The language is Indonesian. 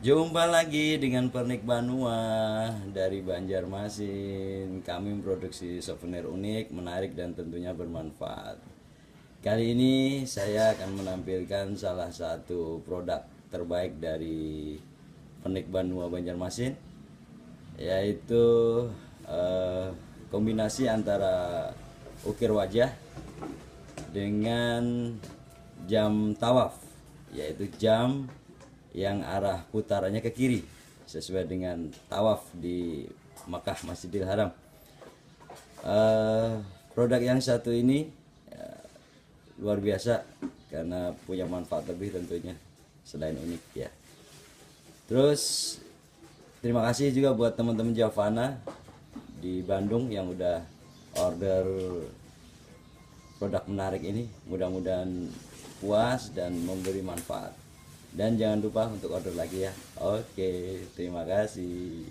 Jumpa lagi dengan Pernik Banua dari Banjarmasin. Kami memproduksi souvenir unik, menarik dan tentunya bermanfaat. Kali ini saya akan menampilkan salah satu produk terbaik dari Pernik Banua Banjarmasin, yaitu eh, kombinasi antara ukir wajah dengan jam tawaf, yaitu jam yang arah putarannya ke kiri sesuai dengan tawaf di Makkah Masjidil Haram. Produk yang satu ini luar biasa karena punya manfaat lebih tentunya selain unik ya. Terus terima kasih juga buat teman-teman Javana di Bandung yang udah order produk menarik ini. Mudah-mudahan puas dan memberi manfaat. Dan jangan lupa untuk order lagi ya. Oke, terima kasih.